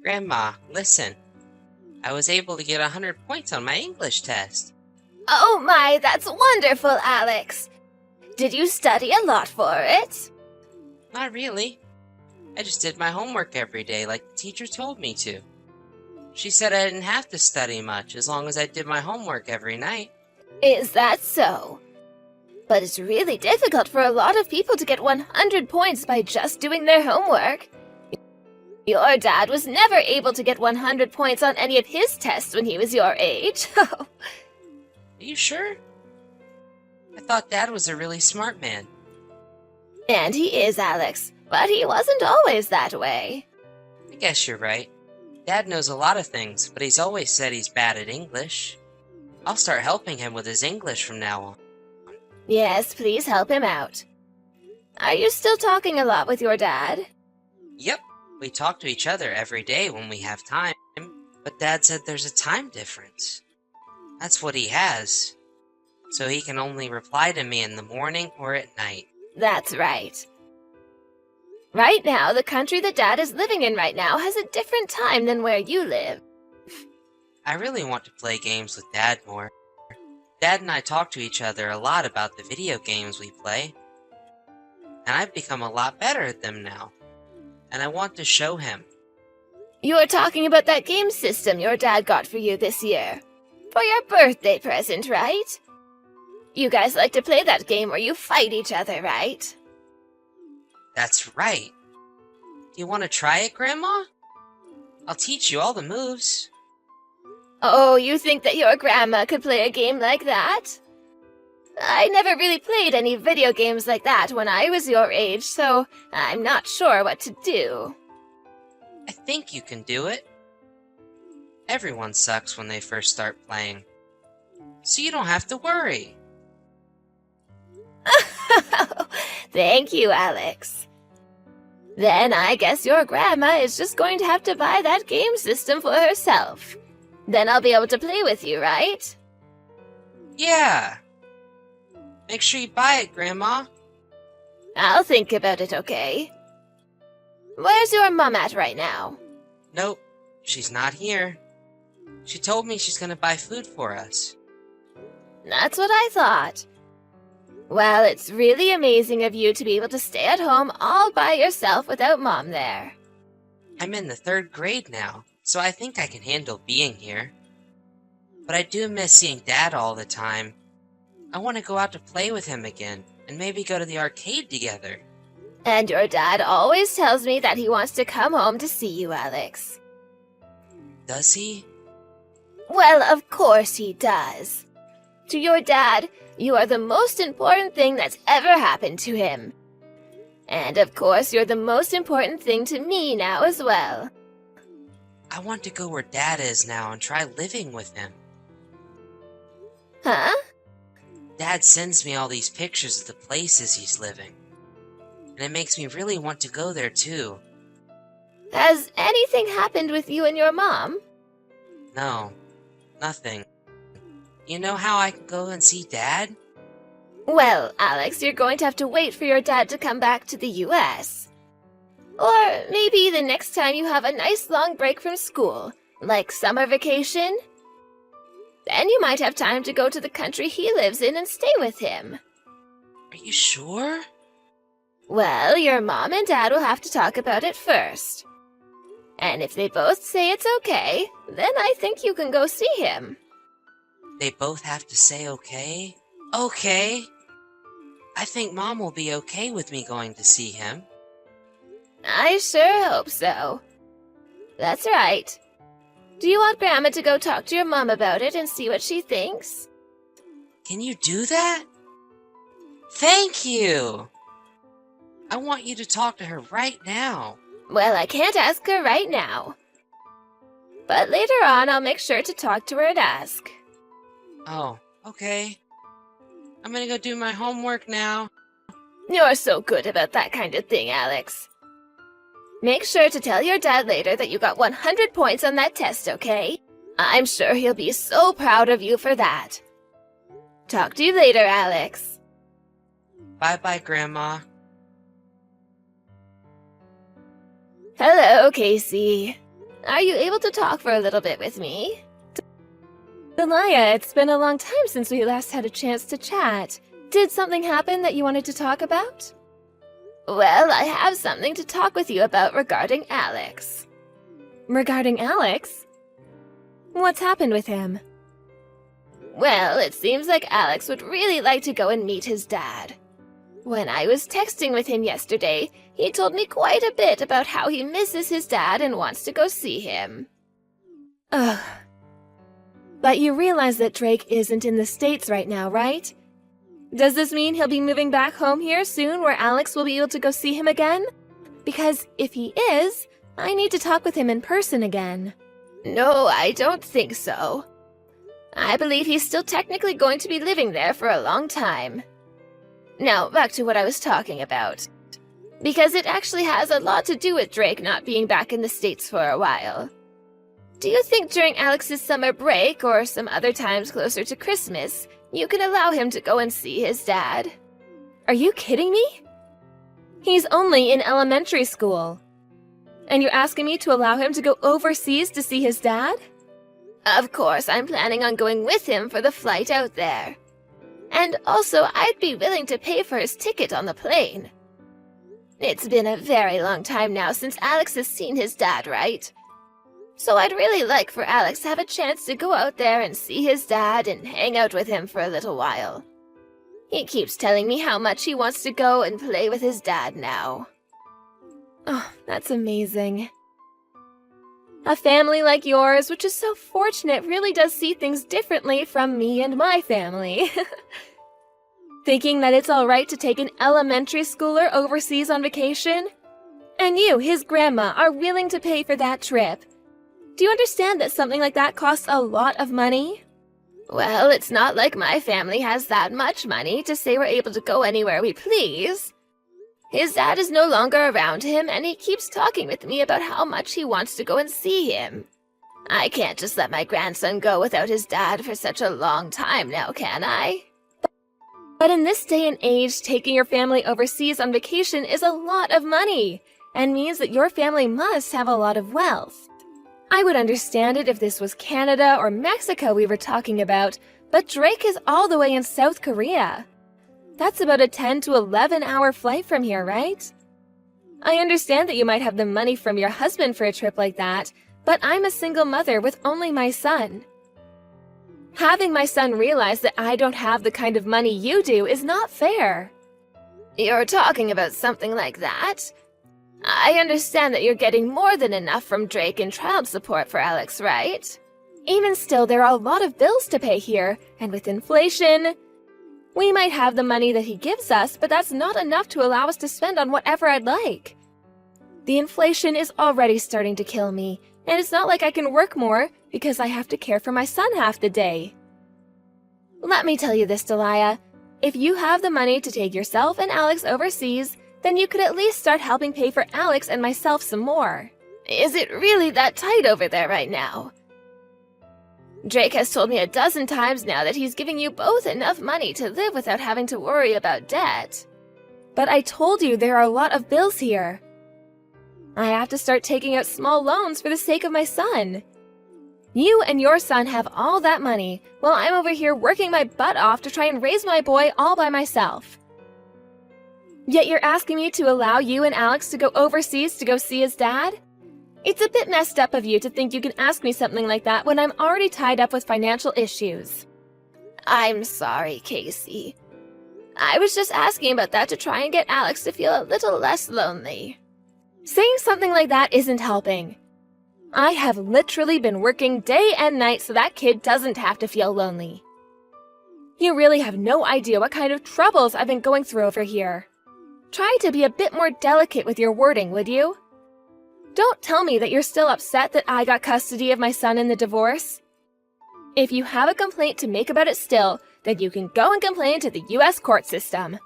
Grandma, listen. I was able to get 100 points on my English test. Oh my, that's wonderful, Alex. Did you study a lot for it? Not really. I just did my homework every day like the teacher told me to. She said I didn't have to study much as long as I did my homework every night. Is that so? But it's really difficult for a lot of people to get 100 points by just doing their homework. Your dad was never able to get 100 points on any of his tests when he was your age. Are you sure? I thought Dad was a really smart man. And he is, Alex, but he wasn't always that way. I guess you're right. Dad knows a lot of things, but he's always said he's bad at English. I'll start helping him with his English from now on. Yes, please help him out. Are you still talking a lot with your dad? Yep, we talk to each other every day when we have time, but Dad said there's a time difference. That's what he has. So he can only reply to me in the morning or at night. That's right. Right now, the country that Dad is living in right now has a different time than where you live. I really want to play games with Dad more. Dad and I talk to each other a lot about the video games we play. And I've become a lot better at them now. And I want to show him. You're talking about that game system your dad got for you this year. For your birthday present, right? You guys like to play that game where you fight each other, right? That's right. Do you want to try it, Grandma? I'll teach you all the moves. Oh, you think that your grandma could play a game like that? I never really played any video games like that when I was your age, so I'm not sure what to do. I think you can do it. Everyone sucks when they first start playing. So you don't have to worry. Thank you, Alex. Then I guess your grandma is just going to have to buy that game system for herself. Then I'll be able to play with you, right? Yeah. Make sure you buy it, Grandma. I'll think about it, okay? Where's your mom at right now? Nope, she's not here. She told me she's gonna buy food for us. That's what I thought. Well, it's really amazing of you to be able to stay at home all by yourself without Mom there. I'm in the 3rd grade now, so I think I can handle being here. But I do miss seeing Dad all the time. I want to go out to play with him again, and maybe go to the arcade together. And your dad always tells me that he wants to come home to see you, Alex. Does he? Well, of course he does. To your dad, you are the most important thing that's ever happened to him. And of course, you're the most important thing to me now as well. I want to go where Dad is now and try living with him. Huh? Dad sends me all these pictures of the places he's living. And it makes me really want to go there too. Has anything happened with you and your mom? No, nothing. You know how I can go and see Dad? Well, Alex, you're going to have to wait for your dad to come back to the US. Or maybe the next time you have a nice long break from school, like summer vacation. Then you might have time to go to the country he lives in and stay with him. Are you sure? Well, your mom and dad will have to talk about it first. And if they both say it's okay, then I think you can go see him. They both have to say okay? Okay. I think Mom will be okay with me going to see him. I sure hope so. That's right. Do you want Grandma to go talk to your mom about it and see what she thinks? Can you do that? Thank you! I want you to talk to her right now. Well, I can't ask her right now. But later on, I'll make sure to talk to her and ask. Oh, okay. I'm gonna go do my homework now. You're so good about that kind of thing, Alex. Make sure to tell your dad later that you got 100 points on that test, okay? I'm sure he'll be so proud of you for that. Talk to you later, Alex. Bye-bye, Grandma. Hello, Casey. Are you able to talk for a little bit with me? Delia, it's been a long time since we last had a chance to chat. Did something happen that you wanted to talk about? Well, I have something to talk with you about regarding Alex. Regarding Alex? What's happened with him? Well, it seems like Alex would really like to go and meet his dad. When I was texting with him yesterday, he told me quite a bit about how he misses his dad and wants to go see him. Ugh. But you realize that Drake isn't in the States right now, right? Does this mean he'll be moving back home here soon where Alex will be able to go see him again? Because if he is, I need to talk with him in person again. No, I don't think so. I believe he's still technically going to be living there for a long time. Now, back to what I was talking about. Because it actually has a lot to do with Drake not being back in the States for a while. Do you think during Alex's summer break, or some other times closer to Christmas, you can allow him to go and see his dad? Are you kidding me? He's only in elementary school. And you're asking me to allow him to go overseas to see his dad? Of course, I'm planning on going with him for the flight out there. And also, I'd be willing to pay for his ticket on the plane. It's been a very long time now since Alex has seen his dad, right? So I'd really like for Alex to have a chance to go out there and see his dad and hang out with him for a little while. He keeps telling me how much he wants to go and play with his dad now. Oh, that's amazing. A family like yours, which is so fortunate, really does see things differently from me and my family. Thinking that it's alright to take an elementary schooler overseas on vacation? And you, his grandma, are willing to pay for that trip. Do you understand that something like that costs a lot of money? Well, it's not like my family has that much money to say we're able to go anywhere we please. His dad is no longer around him, and he keeps talking with me about how much he wants to go and see him. I can't just let my grandson go without his dad for such a long time now, can I? But in this day and age, taking your family overseas on vacation is a lot of money, and means that your family must have a lot of wealth. I would understand it if this was Canada or Mexico we were talking about, but Drake is all the way in South Korea. That's about a 10 to 11-hour flight from here, right? I understand that you might have the money from your husband for a trip like that, but I'm a single mother with only my son. Having my son realize that I don't have the kind of money you do is not fair. You're talking about something like that? I understand that you're getting more than enough from Drake in child support for Alex, right? Even still, there are a lot of bills to pay here, and with inflation, we might have the money that he gives us, but that's not enough to allow us to spend on whatever I'd like. The inflation is already starting to kill me, and it's not like I can work more because I have to care for my son half the day. Let me tell you this, Delia. If you have the money to take yourself and Alex overseas, then you could at least start helping pay for Alex and myself some more. Is it really that tight over there right now? Drake has told me a dozen times now that he's giving you both enough money to live without having to worry about debt. But I told you there are a lot of bills here. I have to start taking out small loans for the sake of my son. You and your son have all that money, while I'm over here working my butt off to try and raise my boy all by myself. Yet you're asking me to allow you and Alex to go overseas to go see his dad? It's a bit messed up of you to think you can ask me something like that when I'm already tied up with financial issues. I'm sorry, Casey. I was just asking about that to try and get Alex to feel a little less lonely. Saying something like that isn't helping. I have literally been working day and night so that kid doesn't have to feel lonely. You really have no idea what kind of troubles I've been going through over here. Try to be a bit more delicate with your wording, would you? Don't tell me that you're still upset that I got custody of my son in the divorce. If you have a complaint to make about it still, then you can go and complain to the US court system.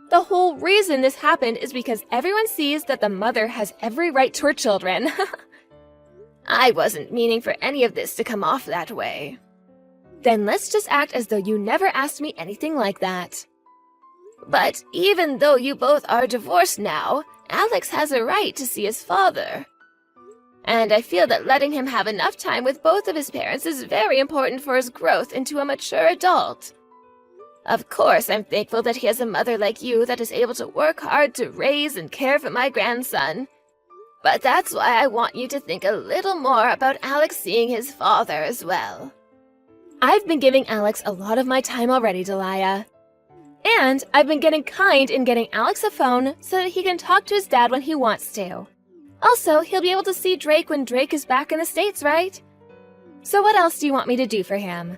The whole reason this happened is because everyone sees that the mother has every right to her children. I wasn't meaning for any of this to come off that way. Then let's just act as though you never asked me anything like that. But even though you both are divorced now, Alex has a right to see his father. And I feel that letting him have enough time with both of his parents is very important for his growth into a mature adult. Of course, I'm thankful that he has a mother like you that is able to work hard to raise and care for my grandson. But that's why I want you to think a little more about Alex seeing his father as well. I've been giving Alex a lot of my time already, Delia. And I've been getting kind in getting Alex a phone so that he can talk to his dad when he wants to. Also, he'll be able to see Drake when Drake is back in the States, right? So what else do you want me to do for him?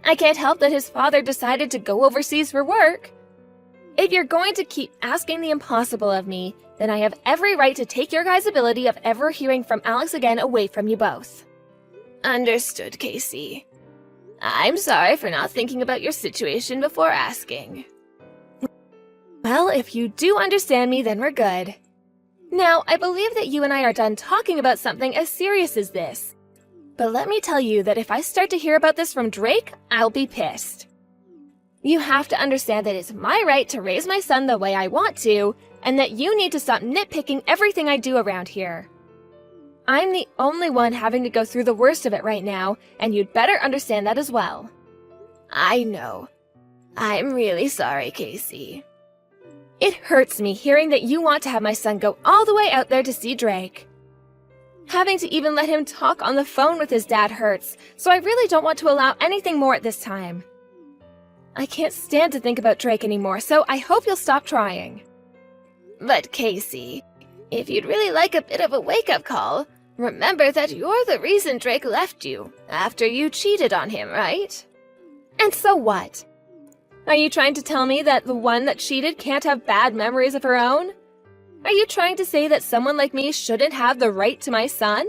I can't help that his father decided to go overseas for work. If you're going to keep asking the impossible of me, then I have every right to take your guys' ability of ever hearing from Alex again away from you both. Understood, Casey. I'm sorry for not thinking about your situation before asking. Well, if you do understand me, then we're good. Now, I believe that you and I are done talking about something as serious as this. But let me tell you that if I start to hear about this from Drake, I'll be pissed. You have to understand that it's my right to raise my son the way I want to, and that you need to stop nitpicking everything I do around here. I'm the only one having to go through the worst of it right now, and you'd better understand that as well. I know. I'm really sorry, Casey. It hurts me hearing that you want to have my son go all the way out there to see Drake. Having to even let him talk on the phone with his dad hurts, so I really don't want to allow anything more at this time. I can't stand to think about Drake anymore, so I hope you'll stop trying. But Casey, if you'd really like a bit of a wake-up call, remember that you're the reason Drake left you, after you cheated on him, right? And so what? Are you trying to tell me that the one that cheated can't have bad memories of her own? Are you trying to say that someone like me shouldn't have the right to my son?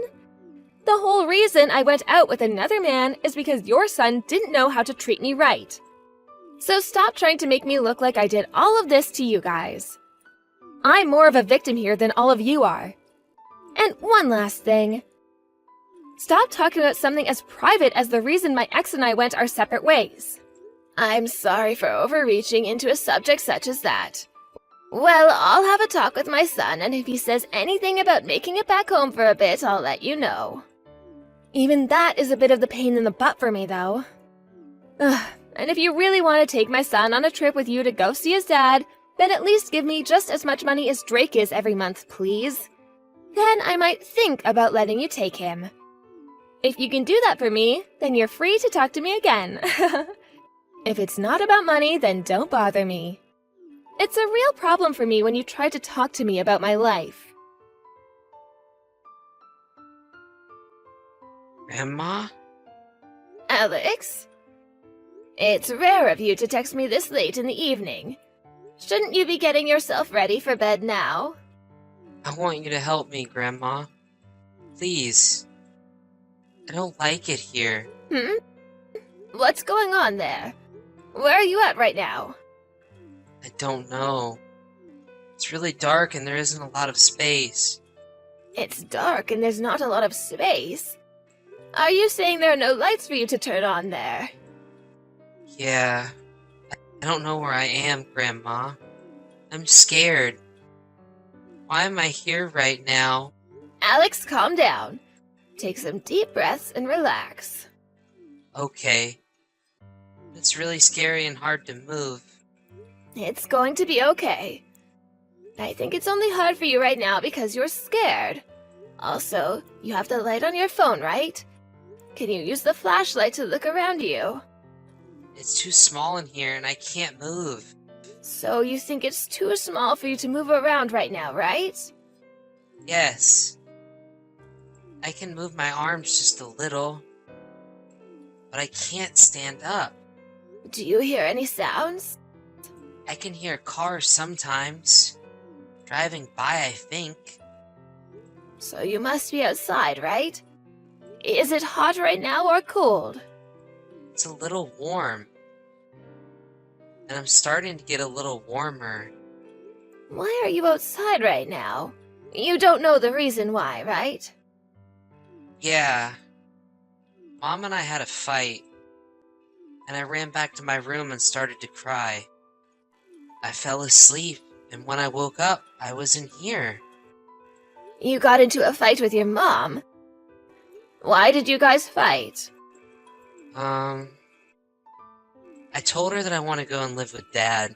The whole reason I went out with another man is because your son didn't know how to treat me right. So stop trying to make me look like I did all of this to you guys. I'm more of a victim here than all of you are. And one last thing. Stop talking about something as private as the reason my ex and I went our separate ways. I'm sorry for overreaching into a subject such as that. Well, I'll have a talk with my son, and if he says anything about making it back home for a bit, I'll let you know. Even that is a bit of the pain in the butt for me, though. Ugh, and if you really want to take my son on a trip with you to go see his dad, then at least give me just as much money as Drake is every month, please. Then I might think about letting you take him. If you can do that for me, then you're free to talk to me again. If it's not about money, then don't bother me. It's a real problem for me when you try to talk to me about my life. Grandma? Alex? It's rare of you to text me this late in the evening. Shouldn't you be getting yourself ready for bed now? I want you to help me, Grandma. Please. I don't like it here. What's going on there? Where are you at right now? I don't know. It's really dark and there isn't a lot of space. It's dark and there's not a lot of space. Are you saying there are no lights for you to turn on there? Yeah. I don't know where I am, Grandma. I'm scared. Why am I here right now? Alex, calm down. Take some deep breaths and relax. Okay. It's really scary and hard to move. It's going to be okay. I think it's only hard for you right now because you're scared. Also, you have the light on your phone, right? Can you use the flashlight to look around you? It's too small in here and I can't move. So you think it's too small for you to move around right now, right? Yes. I can move my arms just a little, but I can't stand up. Do you hear any sounds? I can hear cars sometimes. Driving by, I think. So you must be outside, right? Is it hot right now or cold? It's a little warm. And I'm starting to get a little warmer. Why are you outside right now? You don't know the reason why, right? Yeah. Mom and I had a fight. And I ran back to my room and started to cry. I fell asleep, and when I woke up, I was in here. You got into a fight with your mom? Why did you guys fight? I told her that I want to go and live with Dad.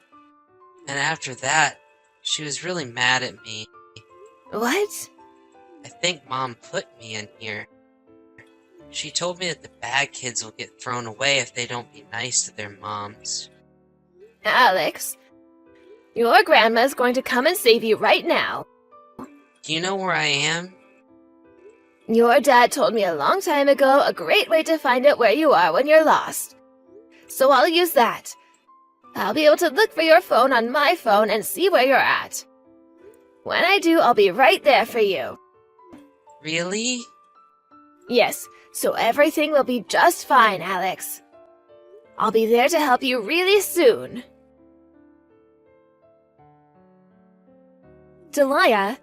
And after that, she was really mad at me. What? I think Mom put me in here. She told me that the bad kids will get thrown away if they don't be nice to their moms. Alex, your grandma's going to come and save you right now. Do you know where I am? Your dad told me a long time ago a great way to find out where you are when you're lost. So I'll use that. I'll be able to look for your phone on my phone and see where you're at. When I do, I'll be right there for you. Really? Yes, so everything will be just fine, Alex. I'll be there to help you really soon. Delia,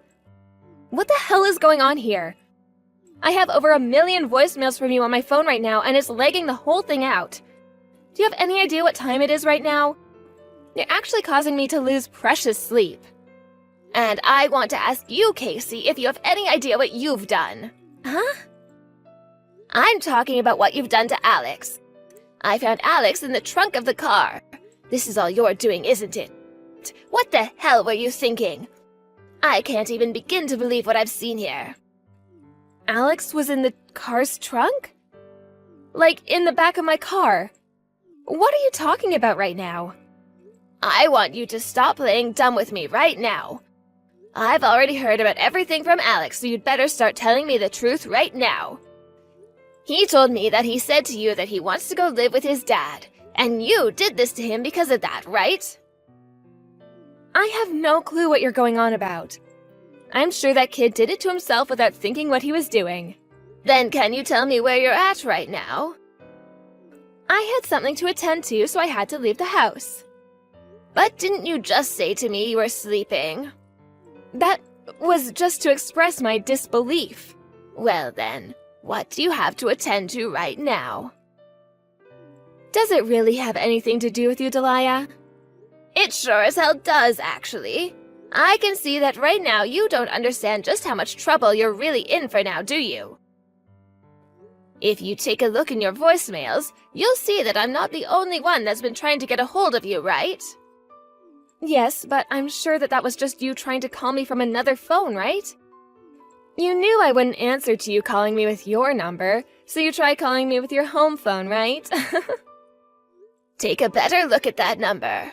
what the hell is going on here? I have over 1 million voicemails from you on my phone right now, and it's lagging the whole thing out. Do you have any idea what time it is right now? You're actually causing me to lose precious sleep. And I want to ask you, Casey, if you have any idea what you've done. Huh? I'm talking about what you've done to Alex. I found Alex in the trunk of the car. This is all you're doing, isn't it? What the hell were you thinking? I can't even begin to believe what I've seen here. Alex was in the car's trunk? Like, in the back of my car. What are you talking about right now? I want you to stop playing dumb with me right now. I've already heard about everything from Alex, so you'd better start telling me the truth right now. He told me that he said to you that he wants to go live with his dad, and you did this to him because of that, right? I have no clue what you're going on about. I'm sure that kid did it to himself without thinking what he was doing. Then can you tell me where you're at right now? I had something to attend to, so I had to leave the house. But didn't you just say to me you were sleeping? That was just to express my disbelief. Well then, what do you have to attend to right now? Does it really have anything to do with you, Delia? It sure as hell does, actually. I can see that right now you don't understand just how much trouble you're really in for now, do you? If you take a look in your voicemails, you'll see that I'm not the only one that's been trying to get a hold of you, right? Yes, but I'm sure that was just you trying to call me from another phone, right? You knew I wouldn't answer to you calling me with your number, so you tried calling me with your home phone, right? Take a better look at that number.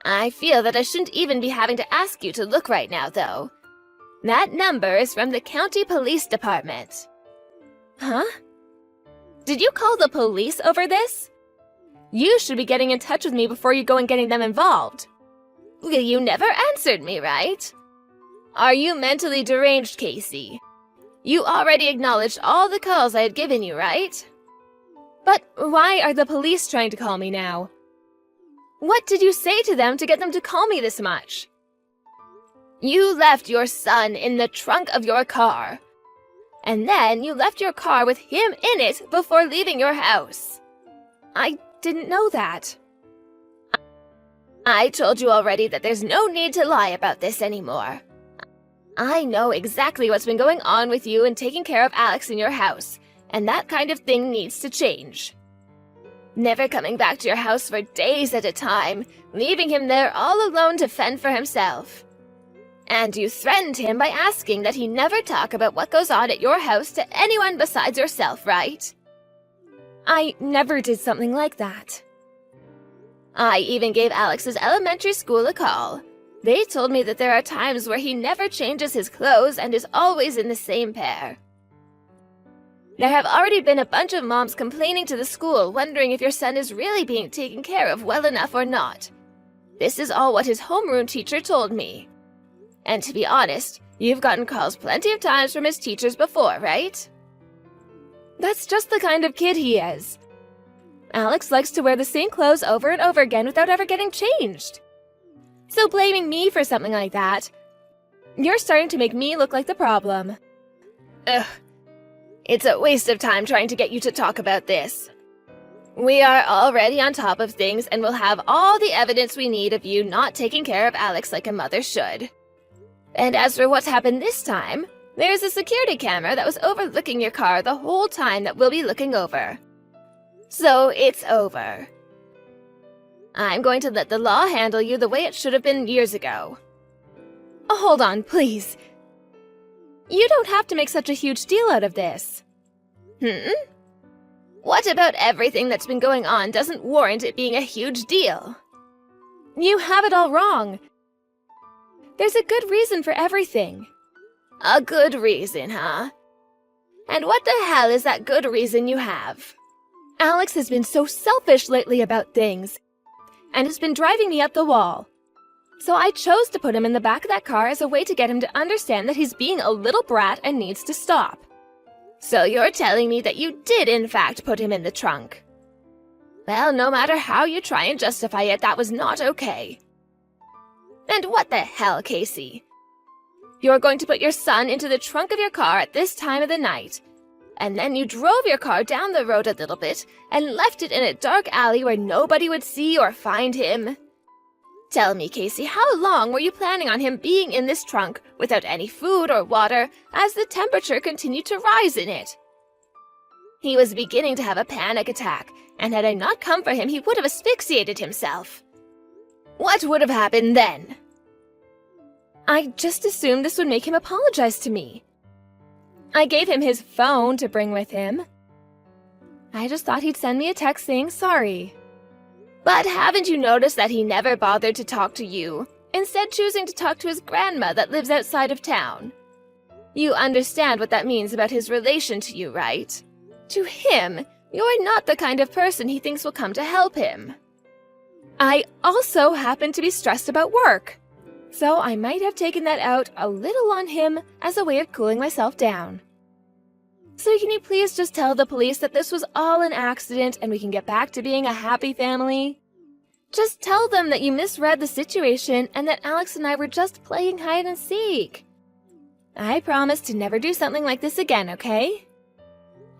I feel that I shouldn't even be having to ask you to look right now, though. That number is from the county police department. Huh? Did you call the police over this? You should be getting in touch with me before you go and getting them involved. You never answered me, right? Are you mentally deranged, Casey? You already acknowledged all the calls I had given you, right? But why are the police trying to call me now? What did you say to them to get them to call me this much? You left your son in the trunk of your car. And then you left your car with him in it before leaving your house. I didn't know that. I told you already that there's no need to lie about this anymore. I know exactly what's been going on with you and taking care of Alex in your house, and that kind of thing needs to change. Never coming back to your house for days at a time, leaving him there all alone to fend for himself. And you threatened him by asking that he never talk about what goes on at your house to anyone besides yourself, right? I never did something like that. I even gave Alex's elementary school a call. They told me that there are times where he never changes his clothes and is always in the same pair. There have already been a bunch of moms complaining to the school, wondering if your son is really being taken care of well enough or not. This is all what his homeroom teacher told me. And to be honest, you've gotten calls plenty of times from his teachers before, right? That's just the kind of kid he is. Alex likes to wear the same clothes over and over again without ever getting changed. So blaming me for something like that, you're starting to make me look like the problem. Ugh. It's a waste of time trying to get you to talk about this. We are already on top of things and will have all the evidence we need of you not taking care of Alex like a mother should. And as for what's happened this time, There's a security camera that was overlooking your car the whole time that we'll be looking over. So it's over. I'm going to let the law handle you the way it should have been years ago. Oh, hold on, please. You don't have to make such a huge deal out of this. What about everything that's been going on doesn't warrant it being a huge deal? You have it all wrong. There's a good reason for everything. A good reason, huh? And what the hell is that good reason you have? Alex has been so selfish lately about things, and it's been driving me up the wall. So I chose to put him in the back of that car as a way to get him to understand that he's being a little brat and needs to stop. So you're telling me that you did in fact put him in the trunk? Well, no matter how you try and justify it, that was not okay. And what the hell, Casey? You're going to put your son into the trunk of your car at this time of the night, and then you drove your car down the road a little bit and left it in a dark alley where nobody would see or find him. Tell me, Casey, how long were you planning on him being in this trunk without any food or water as the temperature continued to rise in it? He was beginning to have a panic attack, and had I not come for him, he would have asphyxiated himself. What would have happened then? I just assumed this would make him apologize to me. I gave him his phone to bring with him. I just thought he'd send me a text saying sorry. But haven't you noticed that he never bothered to talk to you, instead choosing to talk to his grandma that lives outside of town? You understand what that means about his relation to you, right? To him, you're not the kind of person he thinks will come to help him. I also happen to be stressed about work, so I might have taken that out a little on him as a way of cooling myself down. So can you please just tell the police that this was all an accident and we can get back to being a happy family? Just tell them that you misread the situation and that Alex and I were just playing hide and seek. I promise to never do something like this again, okay?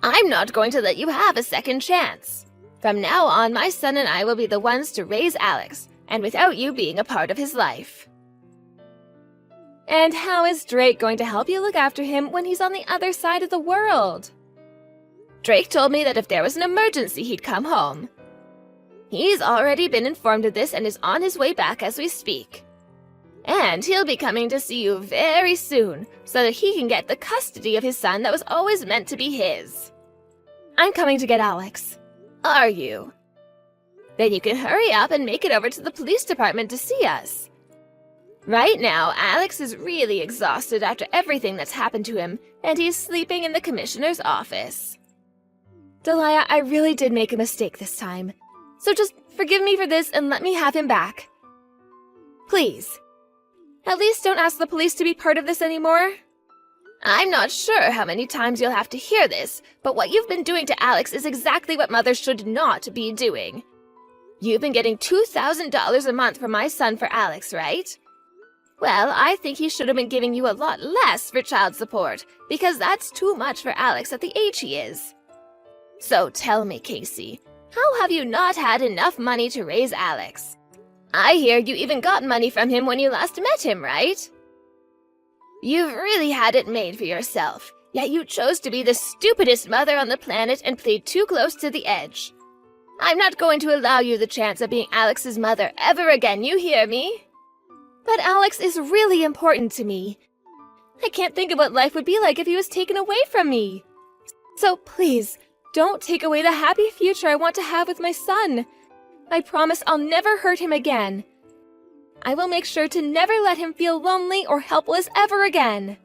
I'm not going to let you have a second chance. From now on, my son and I will be the ones to raise Alex, and without you being a part of his life. And how is Drake going to help you look after him when he's on the other side of the world? Drake told me that if there was an emergency, he'd come home. He's already been informed of this and is on his way back as we speak. And he'll be coming to see you very soon, so that he can get the custody of his son that was always meant to be his. I'm coming to get Alex. Are you? Then you can hurry up and make it over to the police department to see us. Right now, Alex is really exhausted after everything that's happened to him, and he's sleeping in the commissioner's office. Delia, I really did make a mistake this time. So just forgive me for this and let me have him back. Please. At least don't ask the police to be part of this anymore. I'm not sure how many times you'll have to hear this, but what you've been doing to Alex is exactly what mothers should not be doing. You've been getting $2,000 a month from my son for Alex, right? Well, I think he should have been giving you a lot less for child support, because that's too much for Alex at the age he is. So tell me, Casey, how have you not had enough money to raise Alex? I hear you even got money from him when you last met him, right? You've really had it made for yourself, yet you chose to be the stupidest mother on the planet and played too close to the edge. I'm not going to allow you the chance of being Alex's mother ever again, you hear me? But Alex is really important to me. I can't think of what life would be like if he was taken away from me. So please, don't take away the happy future I want to have with my son. I promise I'll never hurt him again. I will make sure to never let him feel lonely or helpless ever again.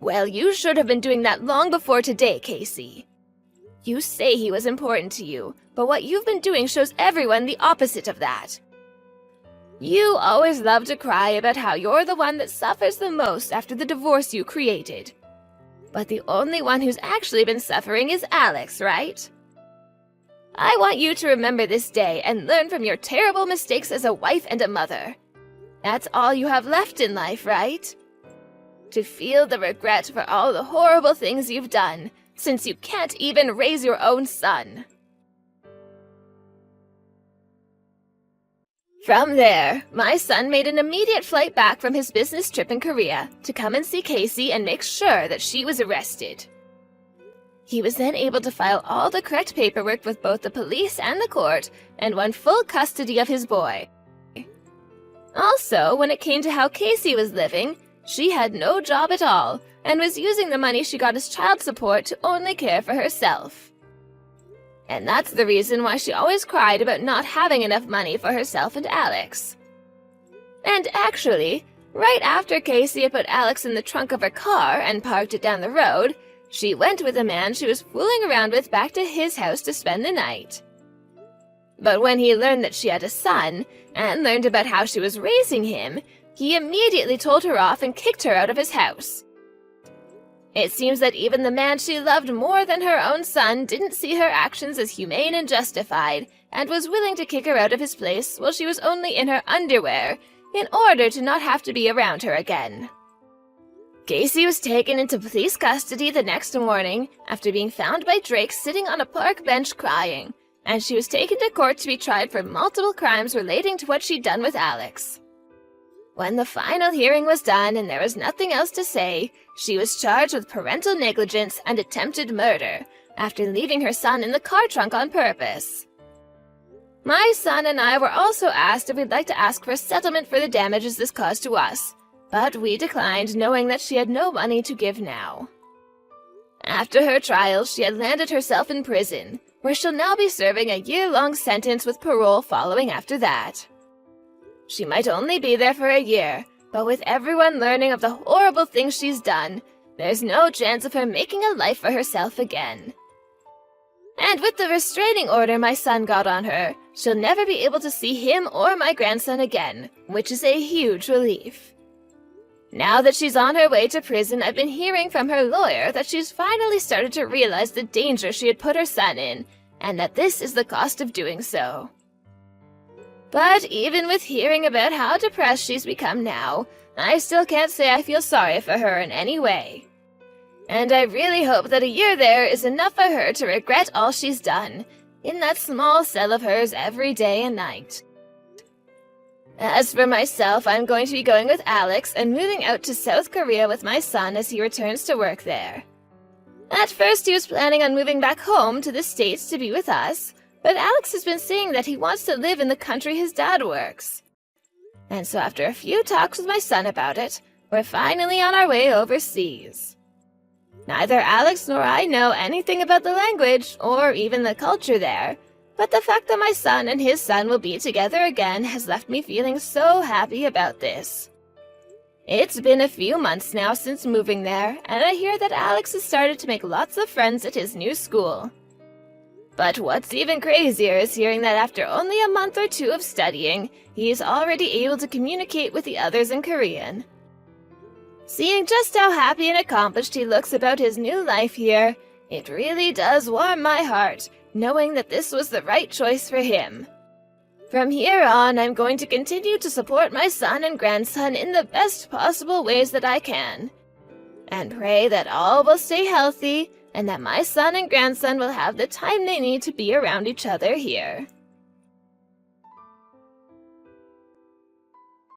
Well, you should have been doing that long before today, Casey. You say he was important to you, but what you've been doing shows everyone the opposite of that. You always love to cry about how you're the one that suffers the most after the divorce you created. But the only one who's actually been suffering is Alex, right? I want you to remember this day and learn from your terrible mistakes as a wife and a mother. That's all you have left in life, right? To feel the regret for all the horrible things you've done, since you can't even raise your own son. From there, my son made an immediate flight back from his business trip in Korea to come and see Casey and make sure that she was arrested. He was then able to file all the correct paperwork with both the police and the court and won full custody of his boy. Also, when it came to how Casey was living, she had no job at all and was using the money she got as child support to only care for herself. And that's the reason why she always cried about not having enough money for herself and Alex. And actually, right after Casey had put Alex in the trunk of her car and parked it down the road, she went with a man she was fooling around with back to his house to spend the night. But when he learned that she had a son, and learned about how she was raising him, he immediately told her off and kicked her out of his house. It seems that even the man she loved more than her own son didn't see her actions as humane and justified, and was willing to kick her out of his place while she was only in her underwear, in order to not have to be around her again. Casey was taken into police custody the next morning after being found by Drake sitting on a park bench crying, and she was taken to court to be tried for multiple crimes relating to what she'd done with Alex. When the final hearing was done and there was nothing else to say, she was charged with parental negligence and attempted murder after leaving her son in the car trunk on purpose. My son and I were also asked if we'd like to ask for a settlement for the damages this caused to us, but we declined, knowing that she had no money to give now. After her trial, she had landed herself in prison, where she'll now be serving a year-long sentence with parole following after that. She might only be there for a year, but with everyone learning of the horrible things she's done, there's no chance of her making a life for herself again. And with the restraining order my son got on her, she'll never be able to see him or my grandson again, which is a huge relief. Now that she's on her way to prison, I've been hearing from her lawyer that she's finally started to realize the danger she had put her son in, and that this is the cost of doing so. But even with hearing about how depressed she's become now, I still can't say I feel sorry for her in any way. And I really hope that a year there is enough for her to regret all she's done, in that small cell of hers every day and night. As for myself, I'm going to be going with Alex and moving out to South Korea with my son as he returns to work there. At first he was planning on moving back home to the States to be with us, but Alex has been saying that he wants to live in the country his dad works. And so after a few talks with my son about it, we're finally on our way overseas. Neither Alex nor I know anything about the language or even the culture there, but the fact that my son and his son will be together again has left me feeling so happy about this. It's been a few months now since moving there, and I hear that Alex has started to make lots of friends at his new school. But what's even crazier is hearing that after only a month or two of studying, he is already able to communicate with the others in Korean. Seeing just how happy and accomplished he looks about his new life here, it really does warm my heart, knowing that this was the right choice for him. From here on, I'm going to continue to support my son and grandson in the best possible ways that I can, and pray that all will stay healthy and that my son and grandson will have the time they need to be around each other here.